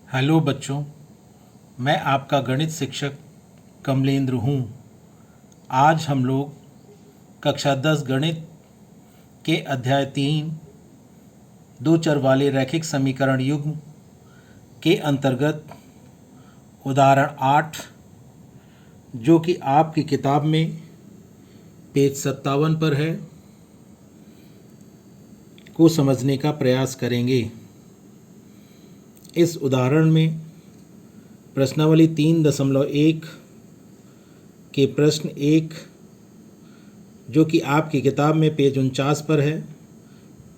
Hello बच्चों, मैं आपका गणित शिक्षक कमलेंद्र हूँ। आज हम लोग कक्षा 10 गणित के अध्याय 3 दो चर वाले रैखिक समीकरण युग्म के अंतर्गत उदाहरण 8, जो कि आपकी किताब में पेज 57 पर है, को समझने का प्रयास करेंगे। इस उदाहरण में प्रश्नावली 3.1 के प्रश्न 1, जो कि आपकी किताब में पेज 49 पर है,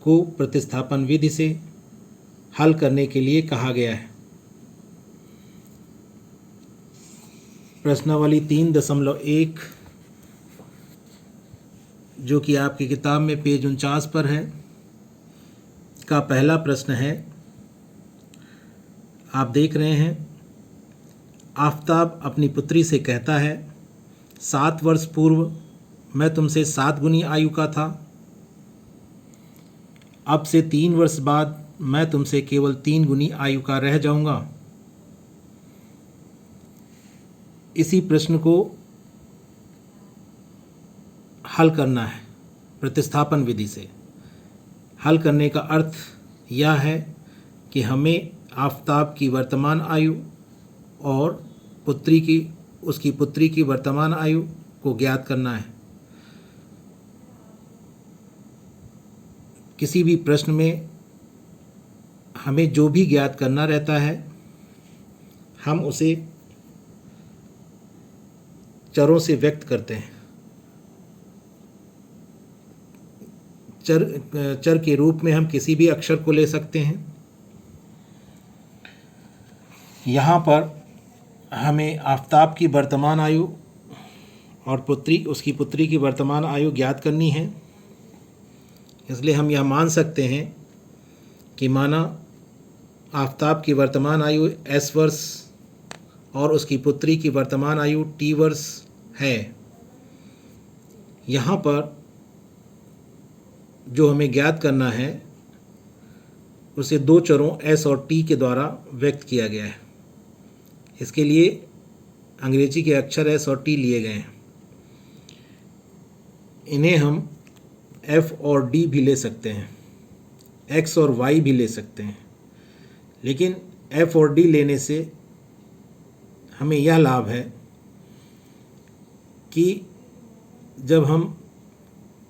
को प्रतिस्थापन विधि से हल करने के लिए कहा गया है। प्रश्नावली 3.1, जो कि आपकी किताब में पेज 49 पर है, का पहला प्रश्न है। आप देख रहे हैं, आफताब अपनी पुत्री से कहता है, 7 वर्ष पूर्व मैं तुमसे 7 गुनी आयु का था। अब से 3 वर्ष बाद मैं तुमसे केवल 3 गुनी आयु का रह जाऊंगा। इसी प्रश्न को हल करना है प्रतिस्थापन विधि से। हल करने का अर्थ यह है कि हमें आफताब की वर्तमान आयु और उसकी पुत्री की वर्तमान आयु को ज्ञात करना है। किसी भी प्रश्न में हमें जो भी ज्ञात करना रहता है, हम उसे चरों से व्यक्त करते हैं। चर के रूप में हम किसी भी अक्षर को ले सकते हैं। यहाँ पर हमें आफताब की वर्तमान आयु और उसकी पुत्री की वर्तमान आयु ज्ञात करनी है। इसलिए हम यह मान सकते हैं कि माना आफताब की वर्तमान आयु s वर्ष और उसकी पुत्री की वर्तमान आयु t वर्ष है। यहाँ पर जो हमें ज्ञात करना है उसे 2 चरों s और t के द्वारा व्यक्त किया गया है। इसके लिए अंग्रेजी के अक्षर s और t लिए गए हैं। इन्हें हम f और d भी ले सकते हैं, x और y भी ले सकते हैं। लेकिन f और d लेने से हमें यह लाभ है कि जब हम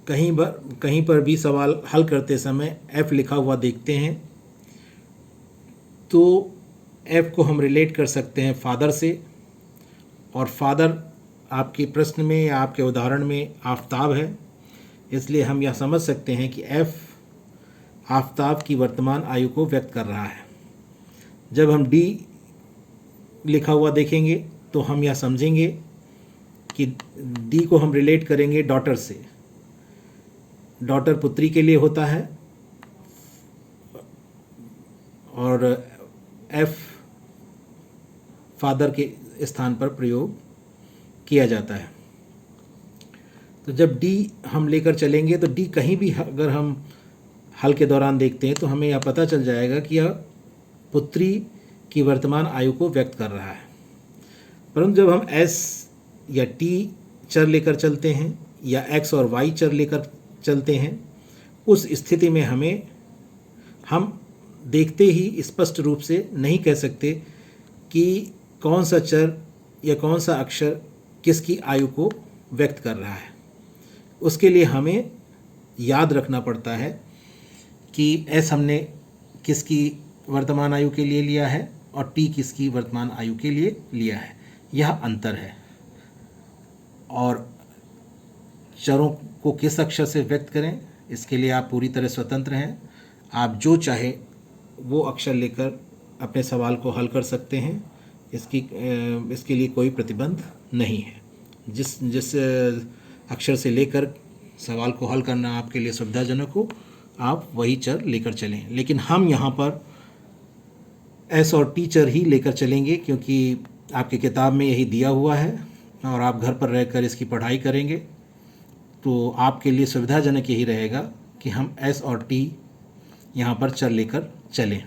कहीं पर भी सवाल हल करते समय f लिखा हुआ देखते हैं तो f को हम रिलेट कर सकते हैं फादर से, और फादर आपके प्रश्न में या आपके उदाहरण में आफताब है। इसलिए हम यह समझ सकते हैं कि f आफताब की वर्तमान आयु को व्यक्त कर रहा है। जब हम d लिखा हुआ देखेंगे तो हम यह समझेंगे कि d को हम रिलेट करेंगे डॉटर से। डॉटर पुत्री के लिए होता है और f फादर के स्थान पर प्रयोग किया जाता है। तो जब d हम लेकर चलेंगे तो d कहीं भी अगर हम हल के दौरान देखते हैं तो हमें यह पता चल जाएगा कि यह पुत्री की वर्तमान आयु को व्यक्त कर रहा है। परंतु जब हम s या t चर लेकर चलते हैं या x और y चर लेकर चलते हैं, उस स्थिति में हम देखते ही स्पष्ट रूप से नहीं कह सकते कि कौन सा चर या कौन सा अक्षर किसकी आयु को व्यक्त कर रहा है। उसके लिए हमें याद रखना पड़ता है कि s हमने किसकी वर्तमान आयु के लिए लिया है और t किसकी वर्तमान आयु के लिए लिया है। यह अंतर है। और चरों को किस अक्षर से व्यक्त करें, इसके लिए आप पूरी तरह स्वतंत्र हैं। आप जो चाहे वो अक्षर लेकर अपने सवाल को हल कर सकते हैं। इसके लिए कोई प्रतिबंध नहीं है। जिस अक्षर से लेकर सवाल को हल करना आपके लिए सुविधाजनक हो, आप वही चर लेकर चलें। लेकिन हम यहाँ पर s और t चर ही लेकर चलेंगे, क्योंकि आपकी किताब में यही दिया हुआ है और आप घर पर रहकर इसकी पढ़ाई करेंगे तो आपके लिए सुविधाजनक यही रहेगा कि हम s और t यहाँ पर चर लेकर चलें।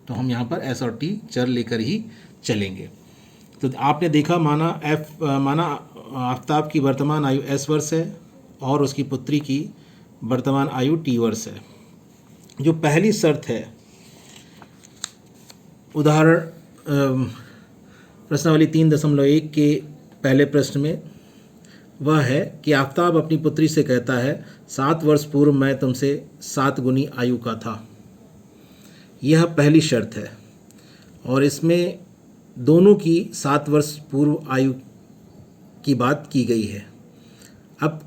तो हम यहाँ पर एस और टी चर लेकर ही चलेंगे। तो आपने देखा, माना आफताब की वर्तमान आयु एस वर्ष है और उसकी पुत्री की वर्तमान आयु टी वर्ष है। जो पहली शर्त है उदाहरण प्रश्नावली 3.1 के पहले प्रश्न में, वह है कि आफताब अपनी पुत्री से कहता है 7 वर्ष पूर्व मैं तुमसे 7 गुनी आयु का था। यह पहली शर्त है और इसमें दोनों की 7 वर्ष पूर्व आयु की बात की गई है। अब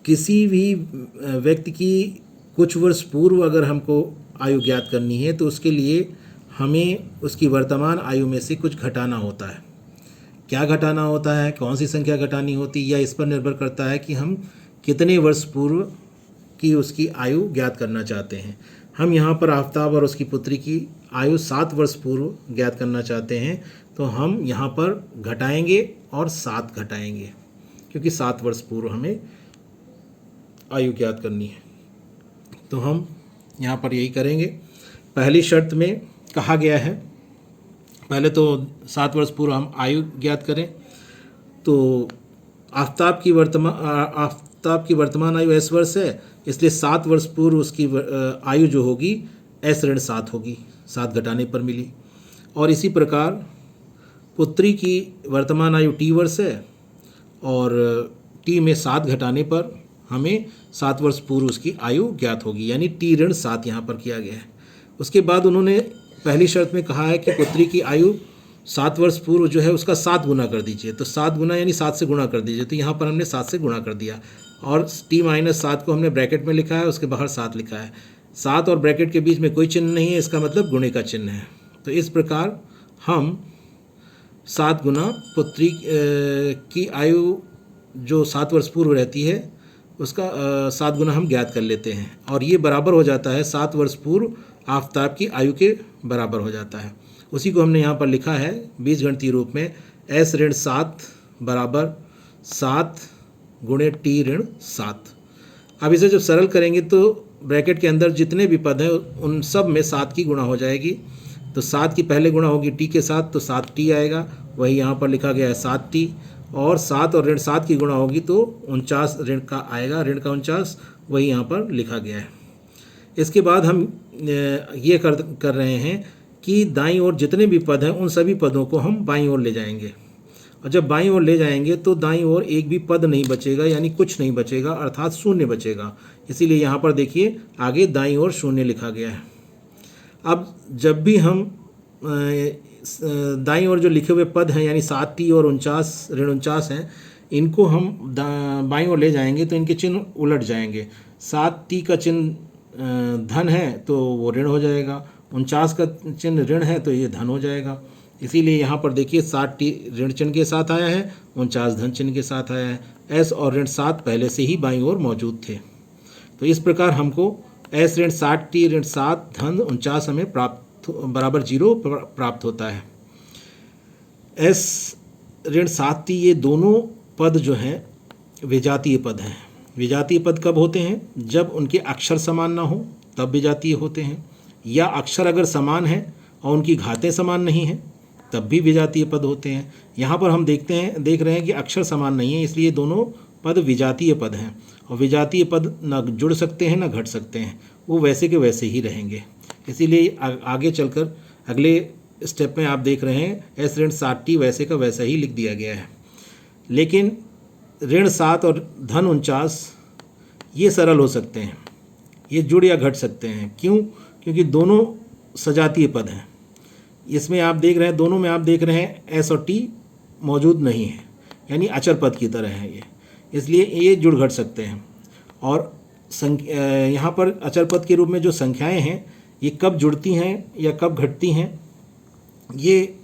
किसी भी व्यक्ति की कुछ वर्ष पूर्व अगर हमको आयु ज्ञात करनी है तो उसके लिए हमें उसकी वर्तमान आयु में से कुछ घटाना होता है। क्या घटाना होता है, कौन सी संख्या घटानी होती है, या इस पर निर्भर करता है कि हम कितने वर्ष पूर्व की उसकी आयु ज्ञात करना चाहते हैं। हम यहाँ पर आफताब और उसकी पुत्री की आयु 7 वर्ष पूर्व ज्ञात करना चाहते हैं, तो हम यहाँ पर घटाएंगे और 7 घटाएंगे, क्योंकि 7 वर्ष पूर्व हमें आयु ज्ञात करनी है। तो हम यहाँ पर यही करेंगे। पहली शर्त में कहा गया है, पहले तो 7 वर्ष पूर्व हम आयु ज्ञात करें। तो आफताब की वर्तमान आयु एस वर्ष है, इसलिए 7 वर्ष पूर्व उसकी आयु जो होगी एस ऋण 7 होगी, 7 घटाने पर मिली। और इसी प्रकार पुत्री की वर्तमान आयु टी वर्ष है और टी में 7 घटाने पर हमें 7 वर्ष पूर्व उसकी आयु ज्ञात होगी, यानी टी ऋण 7 यहाँ पर किया गया है। उसके बाद उन्होंने पहली शर्त में कहा है कि पुत्री की आयु 7 वर्ष पूर्व जो है उसका 7 गुना कर दीजिए। तो 7 गुना यानी 7 से गुणा कर दीजिए। तो यहाँ पर हमने 7 से गुणा कर दिया और टी माइनस 7 को हमने ब्रैकेट में लिखा है, उसके बाहर 7 लिखा है। 7 और ब्रैकेट के बीच में कोई चिन्ह नहीं है, इसका मतलब गुणे का चिन्ह है। तो इस प्रकार हम 7 गुना पुत्री की आयु जो 7 वर्ष पूर्व रहती है उसका 7 गुना हम ज्ञात कर लेते हैं और ये बराबर हो जाता है 7 वर्ष पूर्व आफताब की आयु के बराबर हो जाता है। उसी को हमने यहाँ पर लिखा है बीजगणितीय रूप में, एस ऋण 7 बराबर 7 गुणे टी ऋण 7। अब इसे जब सरल करेंगे तो ब्रैकेट के अंदर जितने भी पद हैं उन सब में 7 की गुणा हो जाएगी। तो 7 की पहले गुणा होगी टी के साथ, तो 7t आएगा, वही यहाँ पर लिखा गया है 7t। और 7 और ऋण 7 की गुणा होगी तो 49 ऋण का आएगा, ऋण का 49, वही यहाँ पर लिखा गया है। इसके बाद हम ये कर रहे हैं कि दाईं ओर जितने भी पद हैं उन सभी पदों को हम बाईं ओर ले जाएंगे, और जब बाईं ओर ले जाएंगे तो दाईं ओर एक भी पद नहीं बचेगा, यानी कुछ नहीं बचेगा, अर्थात शून्य बचेगा। इसीलिए यहाँ पर देखिए आगे दाईं ओर शून्य लिखा गया है। अब जब भी हम दाईं ओर जो लिखे हुए पद हैं यानी 7t और 49 ऋण 49 हैं, इनको हम बाईं ओर ले जाएंगे तो इनके चिन्ह उलट जाएंगे। 7t का चिन्ह धन है तो वो ऋण हो जाएगा, 49 का चिन्ह ऋण है तो ये धन हो जाएगा। इसीलिए यहाँ पर देखिए 7t ऋण चिन्ह के साथ आया है, 49 धन चिन्ह के साथ आया है। एस और ऋण 7 पहले से ही बाईं ओर मौजूद थे। तो इस प्रकार हमको एस ऋण 7t ऋण 7 धन 49 हमें बराबर 0 प्राप्त होता है। एस ऋण 7t ये दोनों पद जो हैं विजातीय पद हैं। विजातीय पद कब होते हैं? जब उनके अक्षर समान ना हो तब विजातीय होते हैं, या अक्षर अगर समान है और उनकी घातें समान नहीं हैं तब भी विजातीय पद होते हैं। यहाँ पर हम देख रहे हैं कि अक्षर समान नहीं है, इसलिए दोनों पद विजातीय पद हैं। और विजातीय पद न जुड़ सकते हैं न घट सकते हैं, वो वैसे के वैसे ही रहेंगे। इसीलिए आगे चलकर अगले स्टेप में आप देख रहे हैं एस ऋण 7t वैसे का वैसा ही लिख दिया गया है। लेकिन ऋण 7 और धन 49 ये सरल हो सकते हैं, ये जुड़ या घट सकते हैं। क्यों? क्योंकि दोनों सजातीय पद हैं। इसमें आप देख रहे हैं, दोनों में आप देख रहे हैं एस और टी मौजूद नहीं है, यानी अचर पद की तरह है ये, इसलिए ये जुड़ घट सकते हैं। और यहाँ पर अचर पद के रूप में जो संख्याएं हैं ये कब जुड़ती हैं या कब घटती हैं ये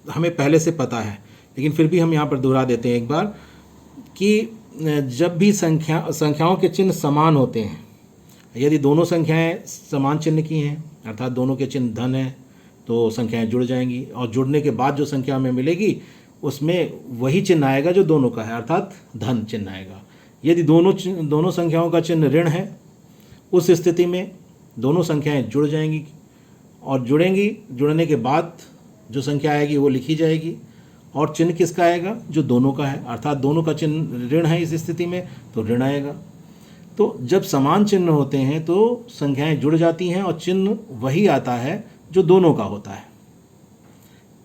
हमें पहले से पता है, लेकिन फिर भी हम यहाँ पर दोहरा देते हैं एक बार कि जब भी संख्याओं के चिन्ह समान होते हैं, यदि दोनों संख्याएं समान चिन्ह की हैं अर्थात दोनों के चिन्ह धन है तो संख्याएं जुड़ जाएंगी, और जुड़ने के बाद जो संख्या हमें मिलेगी उसमें वही चिन्ह आएगा जो दोनों का है, अर्थात धन चिन्ह आएगा। यदि दोनों संख्याओं का चिन्ह ऋण है, उस स्थिति में दोनों संख्याएं जुड़ जाएंगी और जुड़ेंगी, जुड़ने के बाद जो संख्या आएगी वो लिखी जाएगी। और चिन्ह किसका आएगा? जो दोनों का है, अर्थात दोनों का चिन्ह ऋण है इस स्थिति में तो ऋण आएगा। तो जब समान चिन्ह होते हैं तो संख्याएं जुड़ जाती हैं और चिन्ह वही आता है जो दोनों का होता है।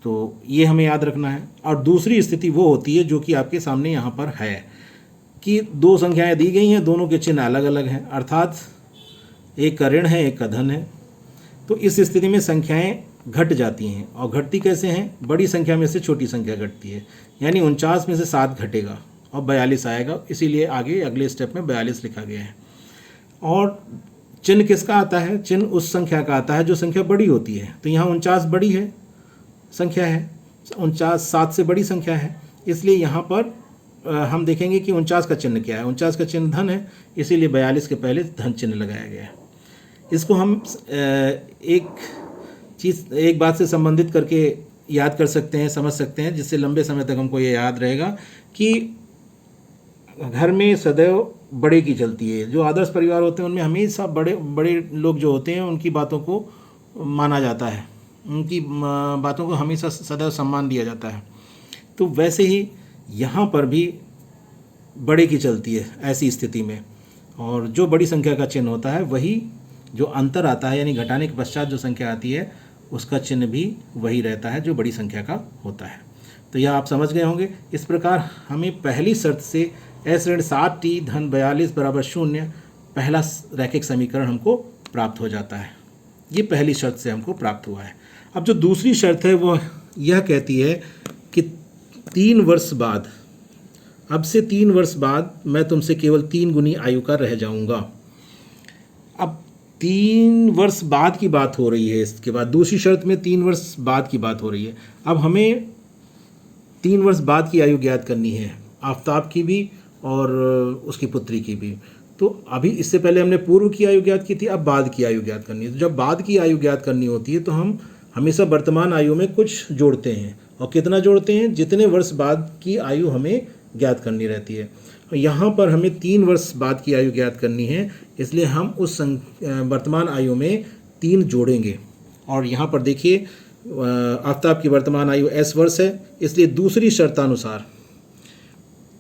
तो ये हमें याद रखना है। और दूसरी स्थिति वो होती है जो कि आपके सामने यहाँ पर है कि दो संख्याएं दी गई हैं, दोनों के चिन्ह अलग अलग हैं, अर्थात एक का ऋण है एक का धन है। तो इस स्थिति में संख्याएं घट जाती हैं। और घटती कैसे हैं? बड़ी संख्या में से छोटी संख्या घटती है, यानी 49 में से 7 घटेगा और 42 आएगा, इसीलिए आगे अगले स्टेप में 42 लिखा गया है। और चिन्ह किसका आता है? चिन्ह उस संख्या का आता है जो संख्या बड़ी होती है। तो यहाँ 49 बड़ी है संख्या है, 49 7 से बड़ी संख्या है, इसलिए यहाँ पर हम देखेंगे कि 49 का चिन्ह क्या है। 49 का चिन्ह धन है, इसीलिए 42 के पहले धन चिन्ह लगाया गया है। इसको हम एक बात से संबंधित करके याद कर सकते हैं, समझ सकते हैं, जिससे लंबे समय तक हमको ये याद रहेगा कि घर में सदैव बड़े की चलती है। जो आदर्श परिवार होते हैं उनमें हमेशा बड़े बड़े लोग जो होते हैं उनकी बातों को माना जाता है, उनकी बातों को हमेशा सदैव सम्मान दिया जाता है। तो वैसे ही यहाँ पर भी बड़े की चलती है ऐसी स्थिति में, और जो बड़ी संख्या का चिन्ह होता है वही जो अंतर आता है, यानी घटाने के पश्चात जो संख्या आती है उसका चिन्ह भी वही रहता है जो बड़ी संख्या का होता है। तो यह आप समझ गए होंगे। इस प्रकार हमें पहली शर्त से s ऋण 7t धन 42 बराबर 0 पहला रैखिक समीकरण हमको प्राप्त हो जाता है। ये पहली शर्त से हमको प्राप्त हुआ है। अब जो दूसरी शर्त है वो यह कहती है कि 3 वर्ष बाद, अब से 3 वर्ष बाद मैं तुमसे केवल 3 गुनी आयु का रह जाऊंगा। अब 3 वर्ष बाद की बात हो रही है, इसके बाद दूसरी शर्त में 3 वर्ष बाद की बात हो रही है। अब हमें 3 वर्ष बाद की आयु ज्ञात करनी है, आफ्ताब की भी और उसकी पुत्री की भी। तो अभी इससे पहले हमने पूर्व की आयु ज्ञात की थी, अब बाद की आयु ज्ञात करनी है। तो जब बाद की आयु ज्ञात करनी होती है तो हम हमेशा वर्तमान आयु में कुछ जोड़ते हैं, और कितना जोड़ते हैं? जितने वर्ष बाद की आयु हमें ज्ञात करनी रहती है। और यहाँ पर हमें 3 वर्ष बाद की आयु ज्ञात करनी है, इसलिए हम उस वर्तमान आयु में 3 जोड़ेंगे। और यहाँ पर देखिए आफ्ताब की वर्तमान आयु s वर्ष है, इसलिए दूसरी शर्तानुसार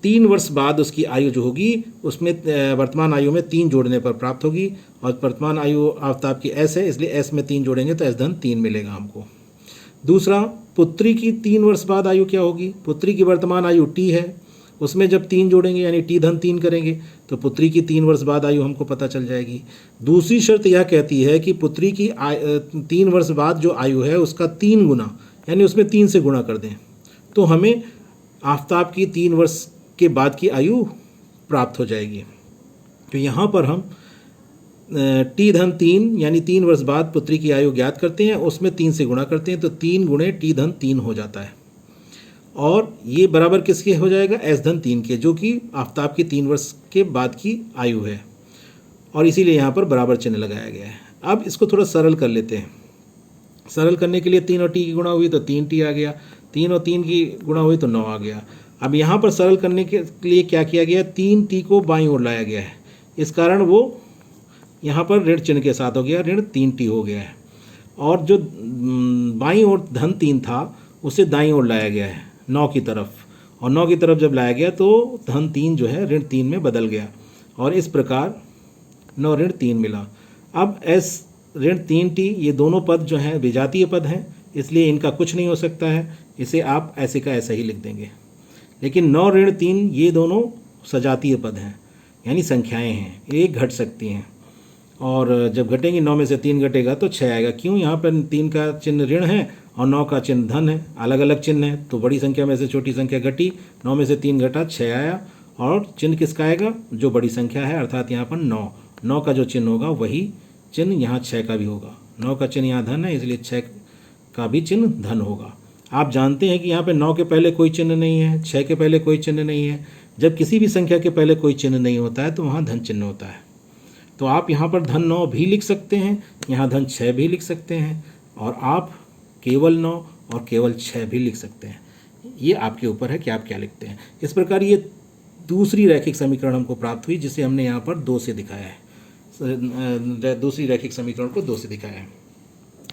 3 वर्ष बाद उसकी आयु जो होगी उसमें वर्तमान आयु में 3 जोड़ने पर प्राप्त होगी। और वर्तमान आयु आफ्ताब की s है, इसलिए s में 3 जोड़ेंगे तो s धन 3 मिलेगा हमको। दूसरा, पुत्री की 3 वर्ष बाद आयु क्या होगी? पुत्री की वर्तमान आयु t है, उसमें जब 3 जोड़ेंगे यानी t धन 3 करेंगे तो पुत्री की 3 वर्ष बाद आयु हमको पता चल जाएगी। दूसरी शर्त यह कहती है कि पुत्री की 3 वर्ष बाद जो आयु है उसका 3 गुना, यानी उसमें 3 से गुणा कर दें तो हमें आफ्ताब की 3 वर्ष के बाद की आयु प्राप्त हो जाएगी। तो यहाँ पर हम t धन 3 यानी 3 वर्ष बाद पुत्री की आयु ज्ञात करते हैं, उसमें 3 से गुणा करते हैं तो 3 गुणे t धन 3 हो जाता है। और ये बराबर किसके हो जाएगा? s धन 3 के, जो कि आफ्ताब की 3 वर्ष के बाद की आयु है, और इसीलिए यहाँ पर बराबर चिन्ह लगाया गया है। अब इसको थोड़ा सरल कर लेते हैं। सरल करने के लिए 3 और t की गुणा हुई तो 3t आ गया, 3 और 3 की गुणा हुई तो 9 आ गया। अब यहाँ पर सरल करने के लिए क्या किया गया? 3t को बाईं ओर लाया गया है, इस कारण वो यहाँ पर ऋण चिन्ह के साथ हो गया, ऋण 3t हो गया है। और जो बाईं ओर धन 3 था उसे दाईं ओर लाया गया है 9 की तरफ, और 9 की तरफ जब लाया गया तो धन 3 जो है ऋण 3 में बदल गया, और इस प्रकार 9 ऋण 3 मिला। अब s ऋण 3t ये दोनों पद जो हैं विजातीय पद हैं, इसलिए इनका कुछ नहीं हो सकता है, इसे आप ऐसे का ऐसा ही लिख देंगे। लेकिन 9 ऋण 3 ये दोनों सजातीय पद हैं, यानी संख्याएं हैं, ये घट सकती हैं, और जब घटेंगी 9 में से 3 घटेगा तो 6 आएगा। क्यों? यहाँ पर 3 का चिन्ह ऋण है और 9 का चिन्ह धन है, अलग अलग चिन्ह है, तो बड़ी संख्या में से छोटी संख्या घटी, 9 में से 3 घटा, 6 आया। और चिन्ह किसका आएगा? जो बड़ी संख्या है, अर्थात यहाँ पर 9 का जो चिन्ह होगा वही चिन्ह यहाँ 6 का भी होगा। 9 का चिन्ह यहाँ धन है, इसलिए 6 का भी चिन्ह धन होगा। आप जानते हैं कि यहाँ पे 9 के पहले कोई चिन्ह नहीं है, 6 के पहले कोई चिन्ह नहीं है। जब किसी भी संख्या के पहले कोई चिन्ह नहीं होता है तो वहाँ धन चिन्ह होता है। तो आप यहाँ पर धन 9 भी लिख सकते हैं, यहाँ धन 6 भी लिख सकते हैं, और आप केवल 9 और केवल 6 भी लिख सकते हैं। ये आपके ऊपर है कि आप क्या लिखते हैं। इस प्रकार ये दूसरी रैखिक समीकरण हमको प्राप्त हुई, जिसे हमने यहाँ पर 2 से दिखाया है। दूसरी रैखिक समीकरण को 2 से दिखाया है।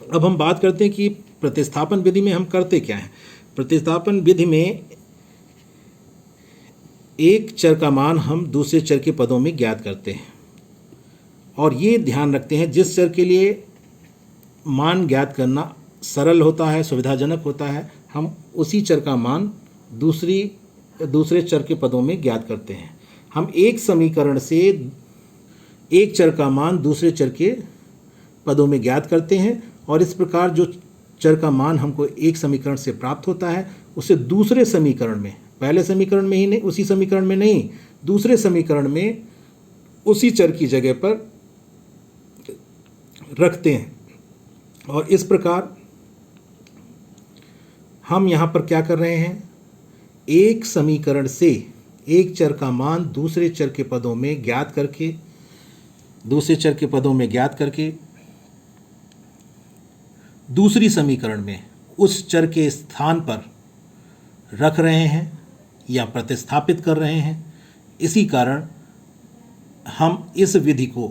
अब हम बात करते हैं कि प्रतिस्थापन विधि में हम करते क्या हैं। प्रतिस्थापन विधि में एक चर का मान हम दूसरे चर के पदों में ज्ञात करते हैं, और ये ध्यान रखते हैं जिस चर के लिए मान ज्ञात करना सरल होता है, सुविधाजनक होता है, हम उसी चर का मान दूसरे चर के पदों में ज्ञात करते हैं। हम एक समीकरण से एक चर का मान दूसरे चर के पदों में ज्ञात करते हैं, और इस प्रकार जो चर का मान हमको एक समीकरण से प्राप्त होता है उसे दूसरे समीकरण में, पहले समीकरण में ही नहीं, उसी समीकरण में नहीं, दूसरे समीकरण में उसी चर की जगह पर रखते हैं। और इस प्रकार हम यहाँ पर क्या कर रहे हैं, एक समीकरण से एक चर का मान दूसरे चर के पदों में ज्ञात करके, दूसरी समीकरण में उस चर के स्थान पर रख रहे हैं या प्रतिस्थापित कर रहे हैं। इसी कारण हम इस विधि को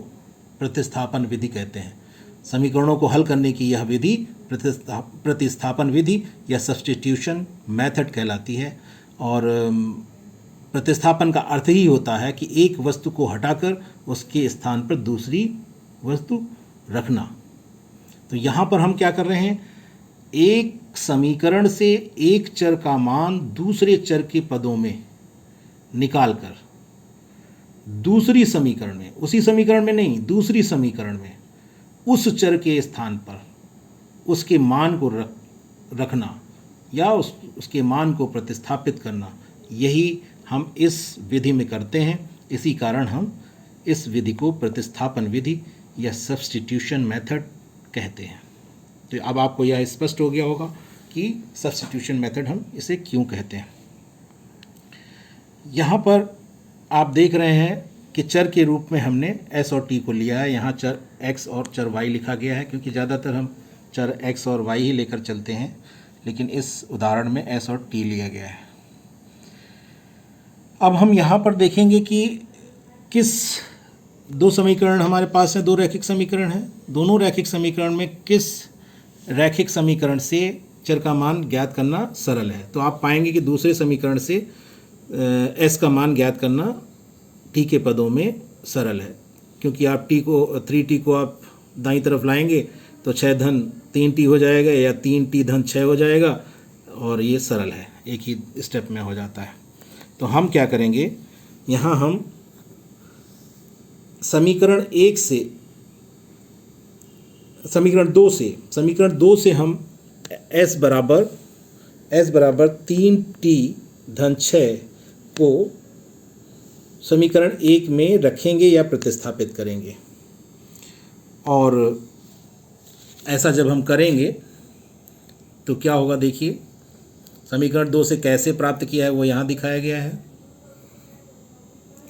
प्रतिस्थापन विधि कहते हैं। समीकरणों को हल करने की यह विधि प्रतिस्थापन विधि या सब्स्टिट्यूशन मेथड कहलाती है। और प्रतिस्थापन का अर्थ ही होता है कि एक वस्तु को हटाकर उसके स्थान पर दूसरी वस्तु रखना। तो यहाँ पर हम क्या कर रहे हैं, एक समीकरण से एक चर का मान दूसरे चर के पदों में निकालकर दूसरी समीकरण में, उसी समीकरण में नहीं, दूसरी समीकरण में उस चर के स्थान पर उसके मान को रखना या उसके मान को प्रतिस्थापित करना, यही हम इस विधि में करते हैं। इसी कारण हम इस विधि को प्रतिस्थापन विधि या सब्स्टिट्यूशन मेथड कहते हैं। तो अब आपको यह स्पष्ट हो गया होगा कि सब्स्टिट्यूशन मेथड हम इसे क्यों कहते हैं। यहाँ पर आप देख रहे हैं कि चर के रूप में हमने s और t को लिया है। यहाँ चर x और चर y लिखा गया है, क्योंकि ज़्यादातर हम चर x और y ही लेकर चलते हैं, लेकिन इस उदाहरण में s और t लिया गया है। अब हम यहाँ पर देखेंगे कि किस दो समीकरण हमारे पास हैं, दो रैखिक समीकरण हैं। दोनों रैखिक समीकरण में किस रैखिक समीकरण से चर का मान ज्ञात करना सरल है। तो आप पाएंगे कि दूसरे समीकरण से s का मान ज्ञात करना t के पदों में सरल है, क्योंकि आप 3t को आप दाईं तरफ लाएंगे तो 6 धन 3t हो जाएगा या 3t धन 6 हो जाएगा, और ये सरल है, एक ही स्टेप में हो जाता है। तो हम क्या करेंगे, यहाँ हम समीकरण 2 से हम s बराबर 3t धन 6 को समीकरण 1 में रखेंगे या प्रतिस्थापित करेंगे। और ऐसा जब हम करेंगे तो क्या होगा, देखिए समीकरण 2 से कैसे प्राप्त किया है वो यहाँ दिखाया गया है।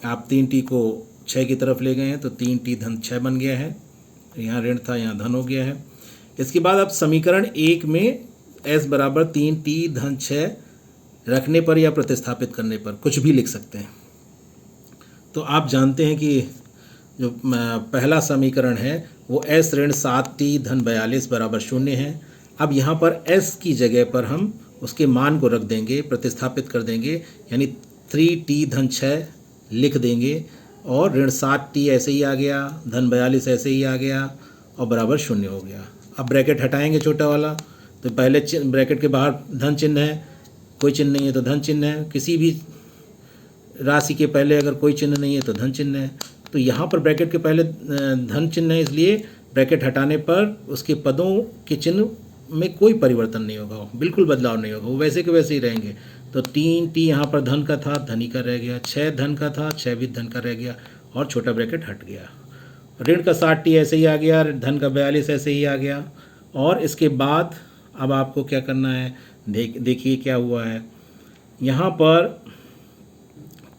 आप 3t को 6 की तरफ ले गए हैं तो 3t धन 6 बन गया है, यहाँ ऋण था यहाँ धन हो गया है। इसके बाद आप समीकरण 1 में s बराबर 3t धन 6 रखने पर या प्रतिस्थापित करने पर कुछ भी लिख सकते हैं। तो आप जानते हैं कि जो पहला समीकरण है वो s ऋण 7t धन 42 बराबर 0 है। अब यहाँ पर s की जगह पर हम उसके मान को रख देंगे, प्रतिस्थापित कर देंगे, यानी 3t धन 6 लिख देंगे, और ऋण 7t ऐसे ही आ गया, धन 42 ऐसे ही आ गया, और बराबर 0 हो गया। अब ब्रैकेट हटाएंगे छोटा वाला, तो पहले ब्रैकेट के बाहर धन चिन्ह है, कोई चिन्ह नहीं है तो धन चिन्ह है, किसी भी राशि के पहले अगर कोई चिन्ह नहीं है तो धन चिन्ह है। तो यहाँ पर ब्रैकेट के पहले धन चिन्ह है, इसलिए ब्रैकेट हटाने पर उसके पदों के चिन्ह में कोई परिवर्तन नहीं होगा, बिल्कुल बदलाव नहीं होगा, वो वैसे के वैसे ही रहेंगे। तो 3t यहाँ पर धन का था, धन ही का रह गया, 6 धन का था, 6 भी धन का रह गया, और छोटा ब्रैकेट हट गया। ऋण का 7t ऐसे ही आ गया, धन का 42 ऐसे ही आ गया। और इसके बाद अब आपको क्या करना है, देखिए क्या हुआ है, यहाँ पर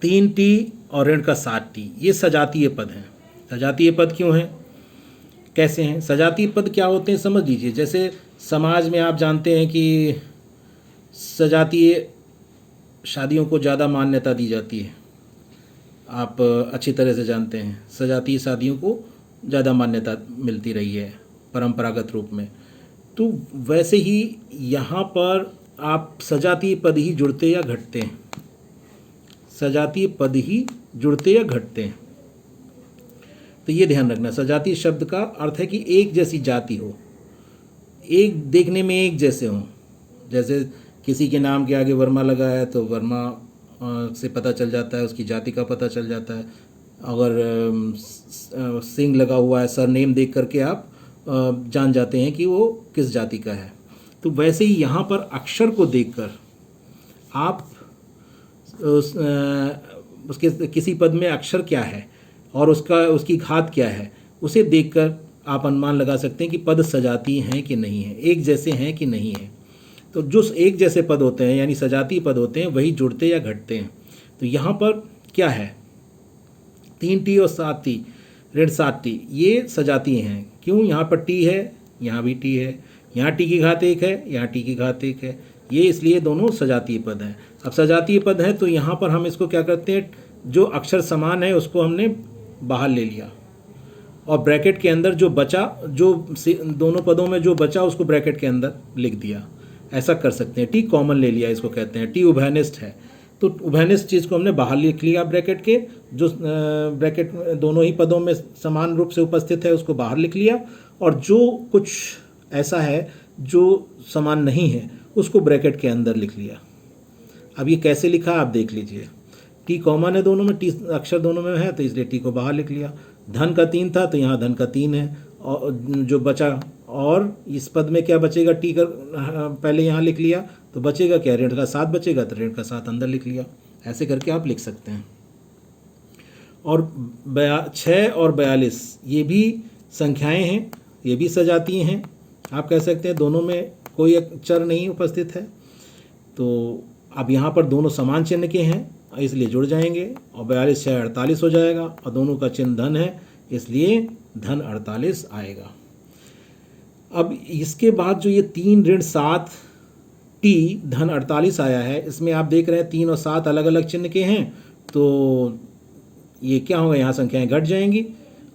3t और ऋण का 7t ये सजातीय पद हैं। सजातीय पद क्यों हैं, कैसे हैं सजातीय पद, क्या होते हैं समझ लीजिए। जैसे समाज में आप जानते हैं कि सजातीय शादियों को ज़्यादा मान्यता दी जाती है, आप अच्छी तरह से जानते हैं, सजातीय शादियों को ज़्यादा मान्यता मिलती रही है परंपरागत रूप में। तो वैसे ही यहाँ पर आप सजातीय पद ही जुड़ते या घटते हैं, सजातीय पद ही जुड़ते या घटते हैं। तो ये ध्यान रखना, सजातीय शब्द का अर्थ है कि एक जैसी जाति हो, एक देखने में एक जैसे हों। जैसे किसी के नाम के आगे वर्मा लगा है तो वर्मा से पता चल जाता है, उसकी जाति का पता चल जाता है। अगर सिंह लगा हुआ है, सरनेम देख करके आप जान जाते हैं कि वो किस जाति का है। तो वैसे ही यहाँ पर अक्षर को देखकर आप उसके किसी पद में अक्षर क्या है और उसकी घात क्या है, उसे देखकर आप अनुमान लगा सकते हैं कि पद सजातीय हैं कि नहीं है, एक जैसे हैं कि नहीं है। तो जो एक जैसे पद होते हैं यानी सजातीय पद होते हैं वही जुड़ते या घटते हैं। तो यहाँ पर क्या है, 3 टी और 7 टी, ऋण 7 टी, ये सजातीय हैं। क्यों? यहाँ पर टी है, यहाँ भी टी है, यहाँ टी की घात 1 है, यहाँ टी की घात 1 है, ये इसलिए दोनों सजातीय पद हैं। अब सजातीय पद हैं तो यहाँ पर हम इसको क्या करते हैं, जो अक्षर समान है उसको हमने बाहर ले लिया और ब्रैकेट के अंदर जो बचा, जो दोनों पदों में जो बचा उसको ब्रैकेट के अंदर लिख दिया। ऐसा कर सकते हैं। टी कॉमन ले लिया, इसको कहते हैं टी उभयनिष्ठ है। तो उभयनिष्ठ चीज़ को हमने बाहर लिख लिया ब्रैकेट के, जो ब्रैकेट दोनों ही पदों में समान रूप से उपस्थित है उसको बाहर लिख लिया, और जो कुछ ऐसा है जो समान नहीं है उसको ब्रैकेट के अंदर लिख लिया। अब ये कैसे लिखा आप देख लीजिए। टी कॉमन है दोनों में, टी अक्षर दोनों में है तो इसलिए टी को बाहर लिख लिया। धन का 3 था तो यहाँ धन का 3 है और जो बचा, और इस पद में क्या बचेगा, टी का पहले यहाँ लिख लिया तो बचेगा क्या, ऋण का 7 बचेगा तो ऋण का 7 अंदर लिख लिया। ऐसे करके आप लिख सकते हैं। और 6 और 42 ये भी संख्याएं हैं, ये भी सजातीय हैं। आप कह सकते हैं दोनों में कोई अक्षर नहीं उपस्थित है। तो अब यहाँ पर दोनों समान चिन्ह के हैं इसलिए जुड़ जाएंगे और 42 6 48 हो जाएगा, और दोनों का चिन्ह धन है इसलिए धन 48 आएगा। अब इसके बाद जो ये 3 ऋण 7 टी धन 48 आया है, इसमें आप देख रहे हैं 3 और 7 अलग अलग चिन्ह के हैं। तो ये क्या होगा, यहाँ संख्याएं घट जाएंगी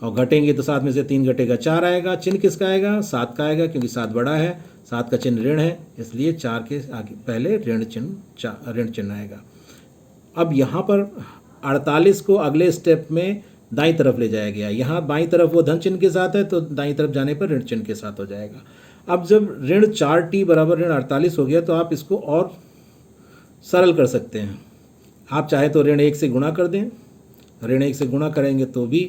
और घटेंगे तो 7 में से 3 घटेगा 4 आएगा। चिन्ह किसका आएगा, 7 का आएगा, क्योंकि 7 बड़ा है, 7 का चिन्ह ऋण है इसलिए 4 के आगे पहले ऋण चिन्ह आएगा। अब यहाँ पर 48 को अगले स्टेप में दाईं तरफ ले जाया गया। यहाँ बाईं तरफ वो धन चिन्ह के साथ है तो दाईं तरफ जाने पर ऋण चिन्ह के साथ हो जाएगा। अब जब ऋण 4t बराबर ऋण 48 हो गया तो आप इसको और सरल कर सकते हैं। आप चाहे तो ऋण 1 से गुणा कर दें, ऋण 1 से गुणा करेंगे तो भी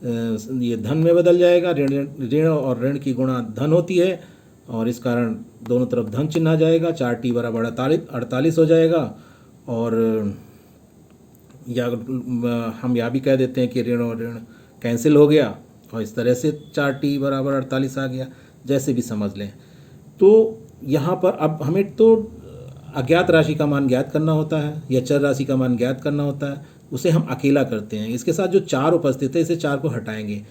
ये धन में बदल जाएगा। ऋण और ऋण की गुणा धन होती है और इस कारण दोनों तरफ धन चिन्ह आ जाएगा। 4t बराबर 48 हो जाएगा। और या हम यह भी कह देते हैं कि ऋण और ऋण कैंसिल हो गया और इस तरह से 4t बराबर 48 आ गया, जैसे भी समझ लें। तो यहाँ पर अब हमें तो अज्ञात राशि का मान ज्ञात करना होता है या चर राशि का मान ज्ञात करना होता है, उसे हम अकेला करते हैं। इसके साथ जो 4 उपस्थित है इसे 4 को हटाएंगे।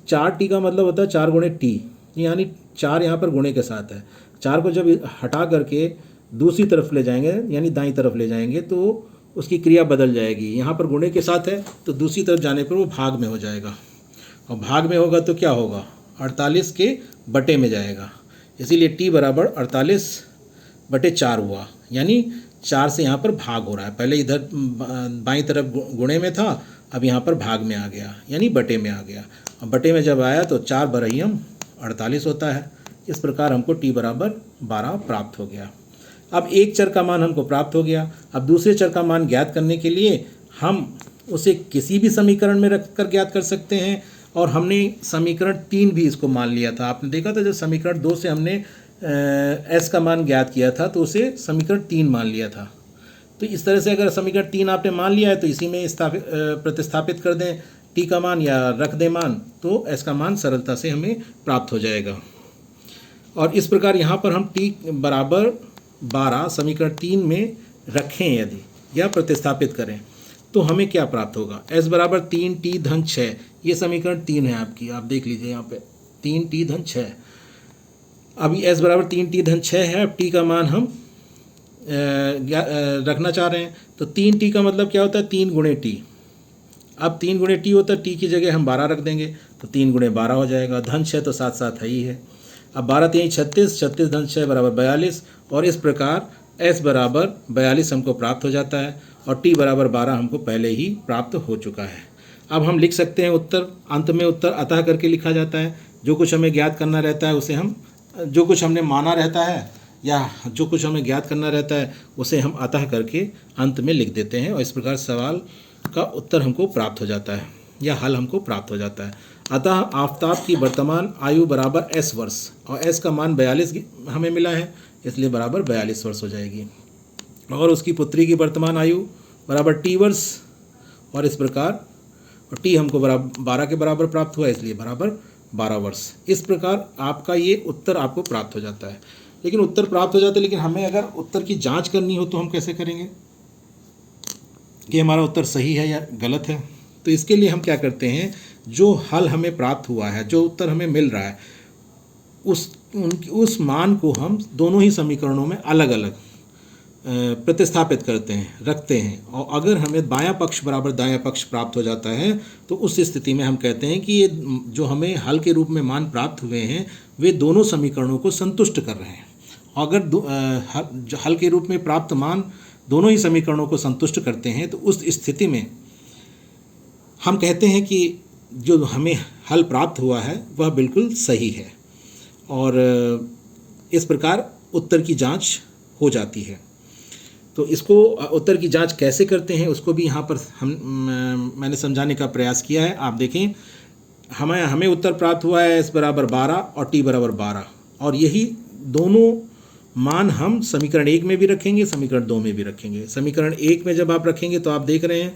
4t का मतलब होता है 4 गुणे t, यानी 4 यहाँ पर गुणे के साथ है। 4 को जब हटा करके दूसरी तरफ ले जाएंगे यानी दाईं तरफ ले जाएंगे तो उसकी क्रिया बदल जाएगी। यहाँ पर गुणे के साथ है तो दूसरी तरफ जाने पर वो भाग में हो जाएगा, और भाग में होगा तो क्या होगा, 48 के बटे में जाएगा। इसीलिए t बराबर 48/4 हुआ, यानी 4 से यहाँ पर भाग हो रहा है। पहले इधर बाईं तरफ गुणे में था, अब यहाँ पर भाग में आ गया यानी बटे में आ गया। अब बटे में जब आया तो 4 बरहियम 48 होता है। इस प्रकार हमको t बराबर 12 प्राप्त हो गया। अब एक चर का मान हमको प्राप्त हो गया। अब दूसरे चर का मान ज्ञात करने के लिए हम उसे किसी भी समीकरण में रख कर ज्ञात कर सकते हैं, और हमने समीकरण 3 भी इसको मान लिया था। आपने देखा था जब समीकरण 2 से हमने s का मान ज्ञात किया था तो उसे समीकरण 3 मान लिया था। तो इस तरह से अगर समीकरण 3 आपने मान लिया है तो इसी में प्रतिस्थापित कर दें t का मान या रख दें मान, तो s का मान सरलता से हमें प्राप्त हो जाएगा। और इस प्रकार यहाँ पर हम t बराबर 12 समीकरण 3 में रखें यदि या प्रतिस्थापित करें तो हमें क्या प्राप्त होगा, s बराबर 3t धन 6, ये समीकरण 3 है आपकी, आप देख लीजिए यहाँ पे 3t धन 6। अभी s बराबर 3t धन 6 है। अब t का मान हम रखना चाह रहे हैं तो 3t का मतलब क्या होता है, 3 गुणे t। अब 3 गुणे t होता है, t की जगह हम 12 रख देंगे तो 3 गुणे 12 हो जाएगा। धन 6 तो साथ साथ है ही है। अब 12 3 36, 36 धन 6 बराबर 42, और इस प्रकार s बराबर 42 हमको प्राप्त हो जाता है और t बराबर 12 हमको पहले ही प्राप्त हो चुका है। अब हम लिख सकते हैं उत्तर, अंत में उत्तर अतः करके लिखा जाता है। जो कुछ हमें ज्ञात करना रहता है उसे हम, जो कुछ हमने माना रहता है या जो कुछ हमें ज्ञात करना रहता है उसे हम अतः करके अंत में लिख देते हैं, और इस प्रकार सवाल का उत्तर हमको प्राप्त हो जाता है या हल हमको प्राप्त हो जाता है। अतः आफताब की वर्तमान आयु बराबर s वर्ष, और s का मान 42 हमें मिला है, इसलिए बराबर 42 वर्ष हो जाएगी। और उसकी पुत्री की वर्तमान आयु बराबर t वर्ष, और इस प्रकार और t हमको बराबर 12 के बराबर प्राप्त हुआ, इसलिए बराबर 12 वर्ष। इस प्रकार आपका ये उत्तर आपको प्राप्त हो जाता है। लेकिन उत्तर प्राप्त हो जाता है, लेकिन हमें अगर उत्तर की जांच करनी हो तो हम कैसे करेंगे कि हमारा उत्तर सही है या गलत है? तो इसके लिए हम क्या करते हैं, जो हल हमें प्राप्त हुआ है, जो उत्तर हमें मिल रहा है, उस मान को हम दोनों ही समीकरणों में अलग अलग प्रतिस्थापित करते हैं, रखते हैं, और अगर हमें बायां पक्ष बराबर दायां पक्ष प्राप्त हो जाता है तो उस स्थिति में हम कहते हैं कि ये जो हमें हल के रूप में मान प्राप्त हुए हैं वे दोनों समीकरणों को संतुष्ट कर रहे हैं। अगर हल के रूप में प्राप्त मान दोनों ही समीकरणों को संतुष्ट करते हैं तो उस स्थिति में हम कहते हैं कि जो हमें हल प्राप्त हुआ है वह बिल्कुल सही है, और इस प्रकार उत्तर की जांच हो जाती है। तो इसको उत्तर की जांच कैसे करते हैं उसको भी यहाँ पर मैंने समझाने का प्रयास किया है। आप देखें, हमें उत्तर प्राप्त हुआ है s बराबर 12 और t बराबर 12, और यही दोनों मान हम समीकरण 1 में भी रखेंगे, समीकरण 2 में भी रखेंगे। समीकरण 1 में जब आप रखेंगे तो आप देख रहे हैं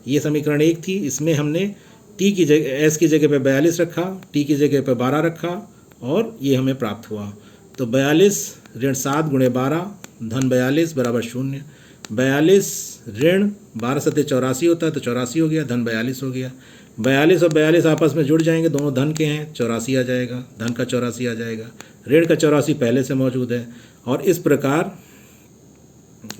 ये समीकरण 1 थी, इसमें हमने t की जगह s की जगह पे 42 रखा, t की जगह पे 12 रखा, और ये हमें प्राप्त हुआ। तो 42 ऋण 7 गुणे 12 धन 42 बराबर 0। 42 ऋण 12 सत्ते 84 होता है, तो 84 हो गया, धन 42 हो गया। 42 और 42 आपस में जुड़ जाएंगे, दोनों धन के हैं, 84 आ जाएगा, धन का 84 आ जाएगा, ऋण का 84 पहले से मौजूद है, और इस प्रकार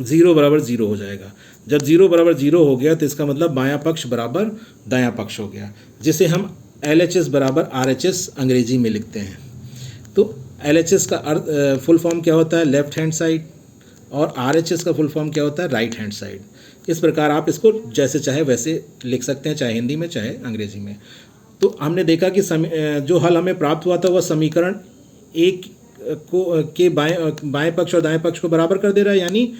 0 बराबर 0 हो जाएगा। जब 0 बराबर 0 हो गया तो इसका मतलब बायां पक्ष बराबर दायां पक्ष हो गया, जिसे हम LHS बराबर RHS अंग्रेजी में लिखते हैं। तो LHS का अर्थ फुल फॉर्म क्या होता है, लेफ्ट हैंड साइड, और RHS का फुल फॉर्म क्या होता है, राइट हैंड साइड। इस प्रकार आप इसको जैसे चाहे वैसे लिख सकते हैं, चाहे हिंदी में चाहे अंग्रेजी में। तो हमने देखा कि जो हल हमें प्राप्त हुआ था वह समीकरण 1 के बाएं पक्ष और दाएं पक्ष को बराबर कर दे रहा है, यानी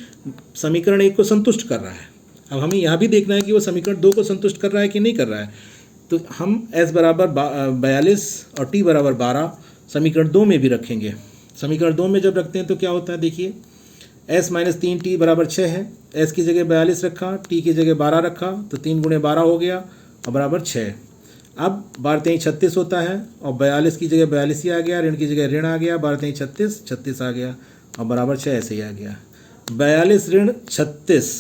समीकरण 1 को संतुष्ट कर रहा है। अब हमें यह भी देखना है कि वो समीकरण 2 को संतुष्ट कर रहा है कि नहीं कर रहा है। तो हम s बराबर 42 और t बराबर 12 समीकरण 2 में भी रखेंगे। समीकरण 2 में जब रखते हैं तो क्या होता है, देखिए s माइनस 3t बराबर 6 है, s की जगह 42 रखा, t की जगह 12 रखा, तो 3 गुणे 12 हो गया और बराबर 6। अब 12 3 36 होता है, और 42 की जगह 42 ही आ गया, ऋण की जगह ऋण आ गया, 12 3 36, 36 आ गया, और बराबर 6 ऐसे ही आ गया। 42 ऋण 36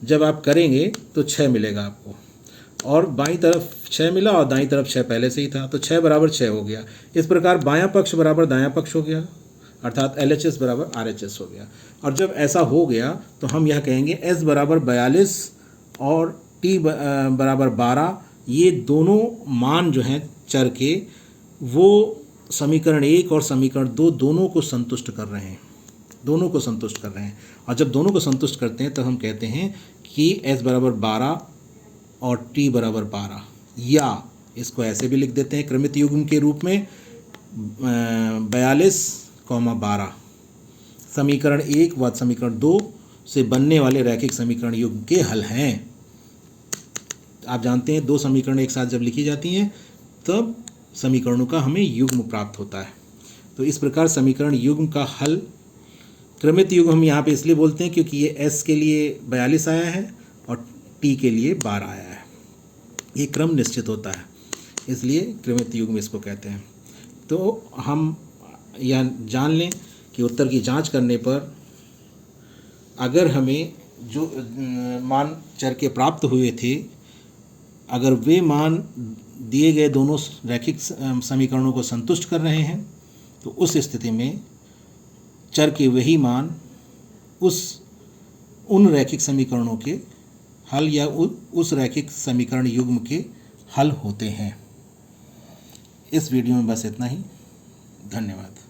जब आप करेंगे तो 6 मिलेगा आपको, और बाईं तरफ 6 मिला और दाईं तरफ 6 पहले से ही था, तो 6 बराबर 6 हो गया। इस प्रकार बायां पक्ष बराबर दायां पक्ष हो गया, अर्थात LHS बराबर RHS हो गया। और जब ऐसा हो गया तो हम यह कहेंगे s बराबर 42 और t बराबर 12, ये दोनों मान जो हैं चर के, वो समीकरण 1 और समीकरण 2 दोनों को संतुष्ट कर रहे हैं, दोनों को संतुष्ट कर रहे हैं। और जब दोनों को संतुष्ट करते हैं तो हम कहते हैं कि s बराबर 12 और t बराबर 12, या इसको ऐसे भी लिख देते हैं क्रमित युग्म के रूप में 42, 12 समीकरण 1 व समीकरण 2 से बनने वाले रैखिक समीकरण युग्म के हल हैं। आप जानते हैं 2 समीकरण एक साथ जब लिखी जाती हैं तब समीकरणों का हमें युग्म प्राप्त होता है। तो इस प्रकार समीकरण युग्म का हल, क्रमित युग्म हम यहाँ पे इसलिए बोलते हैं क्योंकि ये s के लिए 42 आया है और t के लिए 12 आया है, ये क्रम निश्चित होता है, इसलिए क्रमित युग्म इसको कहते हैं। तो हम यह जान लें कि उत्तर की जांच करने पर अगर हमें जो मान चर के प्राप्त हुए थे, अगर वे मान दिए गए दोनों रैखिक समीकरणों को संतुष्ट कर रहे हैं तो उस स्थिति में चर के वही मान उन रैखिक समीकरणों के हल या उस रैखिक समीकरण युग्म के हल होते हैं। इस वीडियो में बस इतना ही। धन्यवाद।